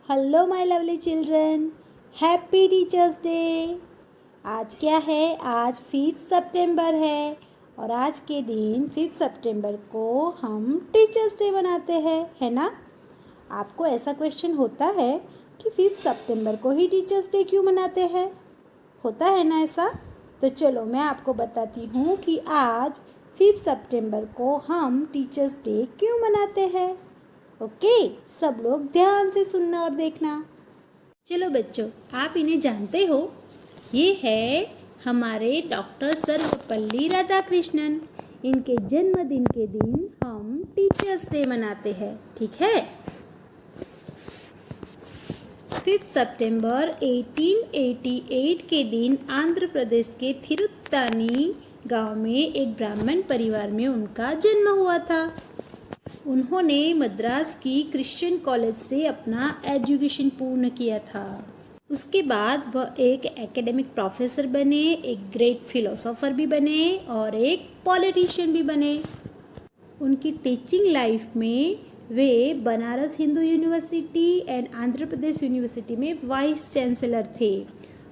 Hello my lovely children, happy teachers day. आज क्या है? आज 5 सितंबर है और आज के दिन 5 सितंबर को हम टीचर्स डे मनाते हैं, है ना। आपको ऐसा क्वेश्चन होता है कि 5 सितंबर को ही टीचर्स डे क्यों मनाते हैं? होता है ना ऐसा। तो चलो मैं आपको बताती हूँ कि आज 5 सितंबर को हम टीचर्स डे क्यों मनाते हैं। ओके, सब लोग ध्यान से सुनना और देखना। चलो बच्चों, आप इन्हें जानते हो? ये है हमारे डॉक्टर सर्वपल्ली राधाकृष्णन। इनके जन्मदिन के दिन हम टीचर्स डे मनाते हैं, ठीक है। 5 सितंबर 1888 के दिन आंध्र प्रदेश के थिरुत्तानी गांव में एक ब्राह्मण परिवार में उनका जन्म हुआ था। उन्होंने मद्रास की क्रिश्चियन कॉलेज से अपना एजुकेशन पूर्ण किया था। उसके बाद वह एक एकेडमिक प्रोफेसर बने, एक ग्रेट फिलोसोफर भी बने और एक पॉलिटिशियन भी बने। उनकी टीचिंग लाइफ में वे Banaras Hindu university and Andhra Pradesh university में वाइस चांसलर थे।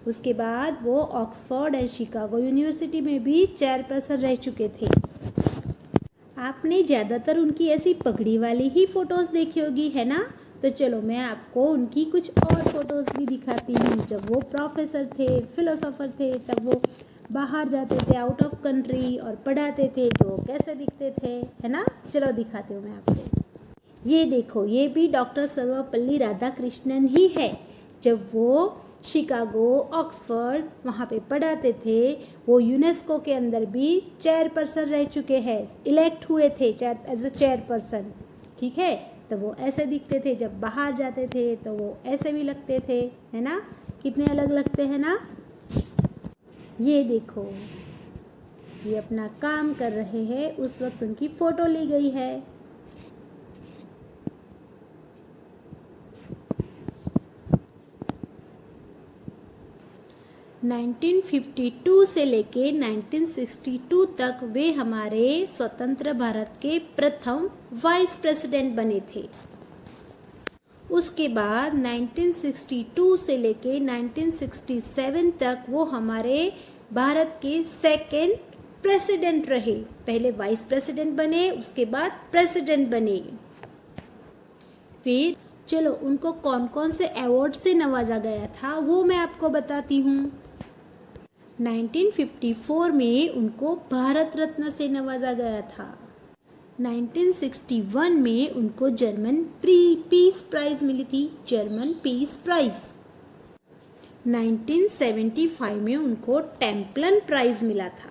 उसके बाद वो ऑक्सफोर्ड एंड शिकागो यूनिवर्सिटी में भी चेयरपर्सन रह चुके थे। आपने ज़्यादातर उनकी ऐसी पगड़ी वाली ही फ़ोटोज़ देखी होगी, है ना। तो चलो मैं आपको उनकी कुछ और फ़ोटोज़ भी दिखाती हूँ। जब वो प्रोफेसर थे, फिलोसोफर थे, तब वो बाहर जाते थे आउट ऑफ कंट्री और पढ़ाते थे, तो वो कैसे दिखते थे, है ना। चलो दिखाती हूँ मैं आपको। ये देखो, ये भी डॉक्टर सर्वपल्ली राधाकृष्णन ही है। जब वो शिकागो, ऑक्सफोर्ड वहाँ पे पढ़ाते थे, वो यूनेस्को के अंदर भी चेयरपर्सन रह चुके हैं, इलेक्ट हुए थे एज अ चेयरपर्सन, ठीक है। तो वो ऐसे दिखते थे। जब बाहर जाते थे तो वो ऐसे भी लगते थे, है ना। कितने अलग लगते हैं ना। ये देखो, ये अपना काम कर रहे हैं, उस वक्त उनकी फ़ोटो ली गई है। नाइनटीन 1952 से लेके 1962 तक वे हमारे स्वतंत्र भारत के प्रथम वाइस प्रेसिडेंट बने थे। उसके बाद 1962 से लेके 1967 तक वो हमारे भारत के सेकेंड प्रेसिडेंट रहे। पहले वाइस प्रेसिडेंट बने, उसके बाद प्रेसिडेंट बने। फिर चलो उनको कौन कौन से अवार्ड से नवाजा गया था वो मैं आपको बताती हूँ। 1954 में उनको भारत रत्न से नवाजा गया था। 1961 में उनको जर्मन पीस प्राइज मिली थी, जर्मन पीस प्राइज। 1975 में उनको टेम्पलन प्राइज मिला था।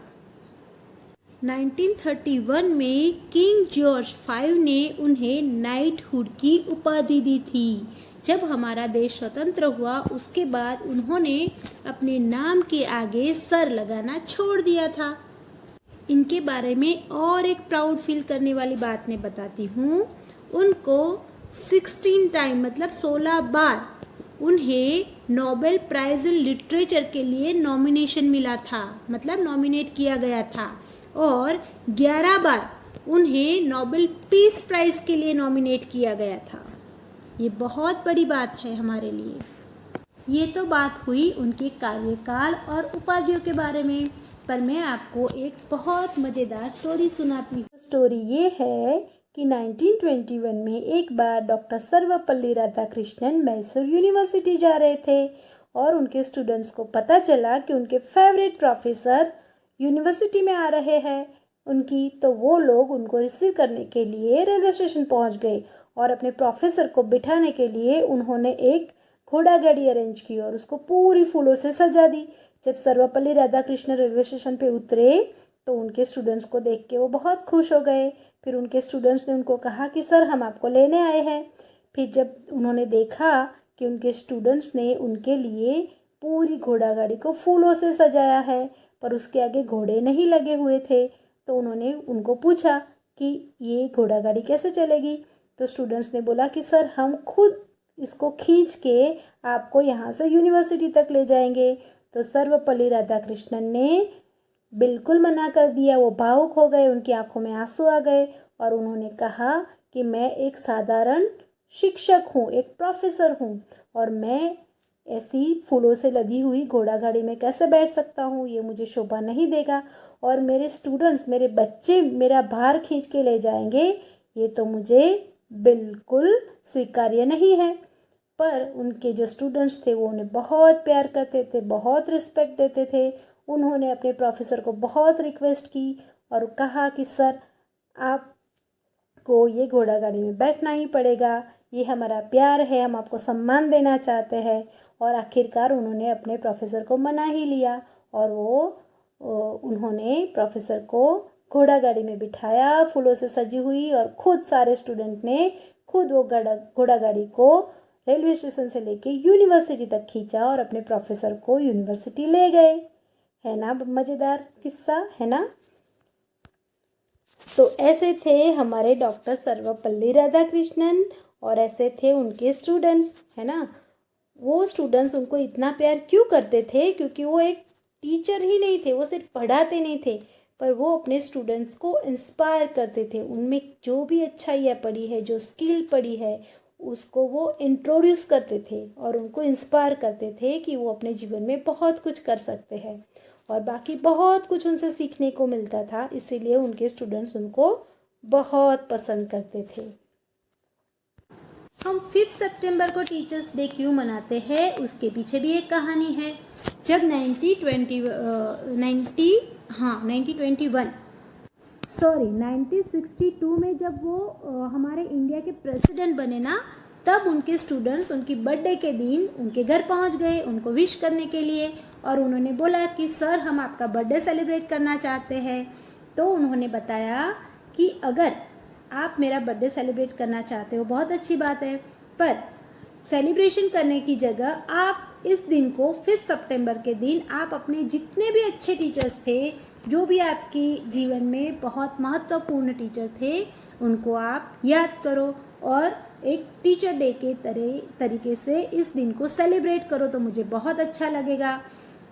1931 में किंग जॉर्ज V ने उन्हें नाइटहुड की उपाधि दी थी। जब हमारा देश स्वतंत्र हुआ उसके बाद उन्होंने अपने नाम के आगे सर लगाना छोड़ दिया था। इनके बारे में और एक प्राउड फील करने वाली बात मैं बताती हूँ। उनको 16 टाइम मतलब 16 बार उन्हें नोबेल प्राइज़ इन लिटरेचर के लिए नॉमिनेशन मिला था, मतलब नॉमिनेट किया गया था। और 11 बार उन्हें नोबेल पीस प्राइज़ के लिए नॉमिनेट किया गया था। ये बहुत बड़ी बात है हमारे लिए। ये तो बात हुई उनके कार्यकाल और उपाधियों के बारे में, पर मैं आपको एक बहुत मज़ेदार स्टोरी सुनाती हूँ। स्टोरी ये है कि 1921 में एक बार डॉक्टर सर्वपल्ली राधाकृष्णन मैसूर यूनिवर्सिटी जा रहे थे और उनके स्टूडेंट्स को पता चला कि उनके फेवरेट प्रोफेसर यूनिवर्सिटी में आ रहे हैं उनकी। तो वो लोग उनको रिसीव करने के लिए रेलवे स्टेशन पहुंच गए और अपने प्रोफेसर को बिठाने के लिए उन्होंने एक घोड़ा गाड़ी अरेंज की और उसको पूरी फूलों से सजा दी। जब सर्वपल्ली राधाकृष्णन रेलवे स्टेशन पे उतरे तो उनके स्टूडेंट्स को देख के वो बहुत खुश हो गए। फिर उनके स्टूडेंट्स ने उनको कहा कि सर हम आपको लेने आए हैं। फिर जब उन्होंने देखा कि उनके स्टूडेंट्स ने उनके लिए पूरी घोड़ा गाड़ी को फूलों से सजाया है पर उसके आगे घोड़े नहीं लगे हुए थे, तो उन्होंने उनको पूछा कि ये घोड़ा गाड़ी कैसे चलेगी। तो स्टूडेंट्स ने बोला कि सर हम खुद इसको खींच के आपको यहाँ से यूनिवर्सिटी तक ले जाएंगे। तो सर्वपल्ली राधाकृष्णन ने बिल्कुल मना कर दिया। वो भावुक हो गए, उनकी आंखों में आंसू आ गए और उन्होंने कहा कि मैं एक साधारण शिक्षक हूँ, एक प्रोफेसर हूँ, और मैं ऐसी फूलों से लदी हुई घोड़ा गाड़ी में कैसे बैठ सकता हूँ? ये मुझे शोभा नहीं देगा। और मेरे स्टूडेंट्स, मेरे बच्चे मेरा भार खींच के ले जाएंगे, ये तो मुझे बिल्कुल स्वीकार्य नहीं है। पर उनके जो स्टूडेंट्स थे वो उन्हें बहुत प्यार करते थे, बहुत रिस्पेक्ट देते थे। उन्होंने अपने प्रोफेसर को बहुत रिक्वेस्ट की और कहा कि सर, आपको ये घोड़ा गाड़ी में बैठना ही पड़ेगा, ये हमारा प्यार है, हम आपको सम्मान देना चाहते हैं। और आखिरकार उन्होंने अपने प्रोफेसर को मना ही लिया और उन्होंने प्रोफेसर को घोड़ा गाड़ी में बिठाया, फूलों से सजी हुई, और खुद सारे स्टूडेंट ने खुद वो घोड़ा गाड़ी को रेलवे स्टेशन से लेके यूनिवर्सिटी तक खींचा और अपने प्रोफेसर को यूनिवर्सिटी ले गए। है ना मज़ेदार किस्सा, है ना? तो ऐसे थे हमारे डॉक्टर सर्वपल्ली राधाकृष्णन और ऐसे थे उनके स्टूडेंट्स, है ना? वो स्टूडेंट्स उनको इतना प्यार क्यों करते थे? क्योंकि वो एक टीचर ही नहीं थे, वो सिर्फ पढ़ाते नहीं थे, पर वो अपने स्टूडेंट्स को इंस्पायर करते थे। उनमें जो भी अच्छाइयाँ पड़ी है, जो स्किल पड़ी है, उसको वो इंट्रोड्यूस करते थे और उनको इंस्पायर करते थे कि वो अपने जीवन में बहुत कुछ कर सकते हैं। और बाकी बहुत कुछ उनसे सीखने को मिलता था, इसीलिए उनके स्टूडेंट्स उनको बहुत पसंद करते थे। हम 5 सितंबर को टीचर्स डे क्यों मनाते हैं, उसके पीछे भी एक कहानी है। जब 1962 में जब वो हमारे इंडिया के प्रेसिडेंट बने ना, तब उनके स्टूडेंट्स उनकी बर्थडे के दिन उनके घर पहुंच गए उनको विश करने के लिए, और उन्होंने बोला कि सर, हम आपका बर्थडे सेलिब्रेट करना चाहते हैं। तो उन्होंने बताया कि अगर आप मेरा बर्थडे सेलिब्रेट करना चाहते हो, बहुत अच्छी बात है, पर सेलिब्रेशन करने की जगह आप इस दिन को 5 सितंबर के दिन आप अपने जितने भी अच्छे टीचर्स थे, जो भी आपकी जीवन में बहुत महत्वपूर्ण टीचर थे, उनको आप याद करो और एक टीचर डे के तरीके से इस दिन को सेलिब्रेट करो, तो मुझे बहुत अच्छा लगेगा।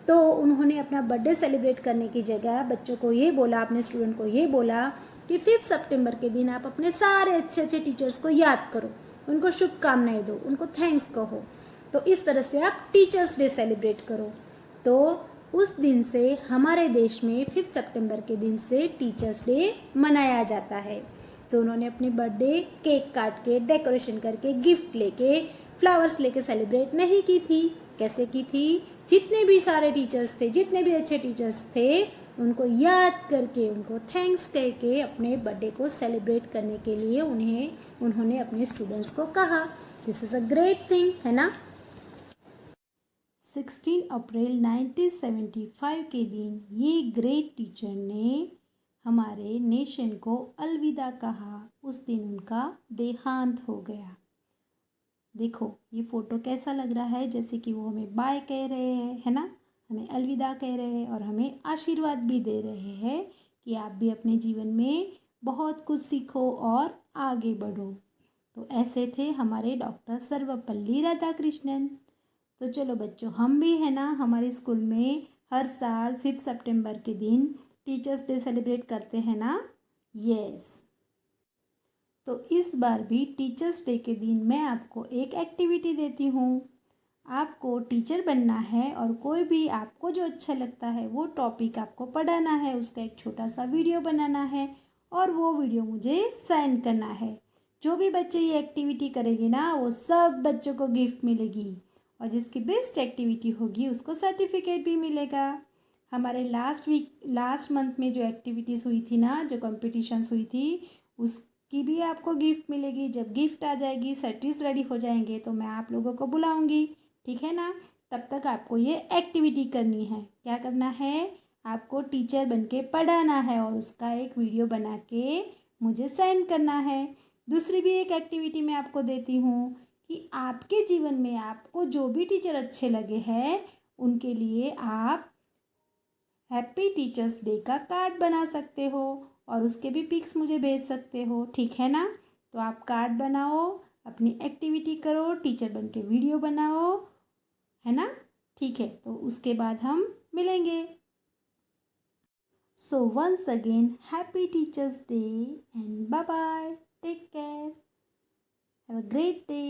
तो उन्होंने अपना बर्थडे सेलिब्रेट करने की जगह बच्चों को ये बोला, अपने स्टूडेंट को ये बोला कि 5 सितंबर के दिन आप अपने सारे अच्छे अच्छे टीचर्स को याद करो, उनको शुभकामनाएं दो, उनको थैंक्स कहो। तो इस तरह से आप टीचर्स डे सेलिब्रेट करो। तो उस दिन से हमारे देश में 5 सितंबर के दिन से टीचर्स डे मनाया जाता है। तो उन्होंने अपनी बर्थडे केक काट के, डेकोरेशन करके, गिफ्ट लेके, फ्लावर्स लेके सेलिब्रेट नहीं की थी। कैसे की थी? जितने भी सारे टीचर्स थे, जितने भी अच्छे टीचर्स थे, उनको याद करके, उनको थैंक्स कह के अपने बर्थडे को सेलिब्रेट करने के लिए उन्होंने अपने स्टूडेंट्स को कहा। This is a great thing, है ना? 16 अप्रैल 1975 के दिन ये ग्रेट टीचर ने हमारे नेशन को अलविदा कहा। उस दिन उनका देहांत हो गया। देखो ये फ़ोटो कैसा लग रहा है, जैसे कि वो हमें बाय कह रहे हैं, है ना? हमें अलविदा कह रहे हैं और हमें आशीर्वाद भी दे रहे हैं कि आप भी अपने जीवन में बहुत कुछ सीखो और आगे बढ़ो। तो ऐसे थे हमारे डॉक्टर सर्वपल्ली राधाकृष्णन। तो चलो बच्चों, हम भी है ना, हमारे स्कूल में हर साल 5 सितंबर के दिन टीचर्स डे सेलिब्रेट करते हैं ना? यस। तो इस बार भी टीचर्स डे के दिन मैं आपको एक एक्टिविटी देती हूँ। आपको टीचर बनना है और कोई भी आपको जो अच्छा लगता है वो टॉपिक आपको पढ़ाना है, उसका एक छोटा सा वीडियो बनाना है और वो वीडियो मुझे सेंड करना है। जो भी बच्चे ये एक्टिविटी करेंगे ना, वो सब बच्चों को गिफ्ट मिलेगी और जिसकी बेस्ट एक्टिविटी होगी उसको सर्टिफिकेट भी मिलेगा। हमारे लास्ट मंथ में जो एक्टिविटीज़ हुई थी ना, जो कॉम्पिटिशन्स हुई थी, उसकी भी आपको गिफ्ट मिलेगी। जब गिफ्ट आ जाएगी, सर्टिस रेडी हो जाएंगे, तो मैं आप लोगों को बुलाऊंगी, ठीक है ना? तब तक आपको ये एक्टिविटी करनी है। क्या करना है? आपको टीचर बन के पढ़ाना है और उसका एक वीडियो बना के मुझे सेंड करना है। दूसरी भी एक एक्टिविटी मैं आपको देती हूँ कि आपके जीवन में आपको जो भी टीचर अच्छे लगे हैं, उनके लिए आप हैप्पी टीचर्स डे का कार्ड बना सकते हो और उसके भी पिक्स मुझे भेज सकते हो, ठीक है ना? तो आप कार्ड बनाओ, अपनी एक्टिविटी करो, टीचर बन के वीडियो बनाओ, है ना? ठीक है, तो उसके बाद हम मिलेंगे। So once again happy teachers day and bye bye, take care. Have a great day.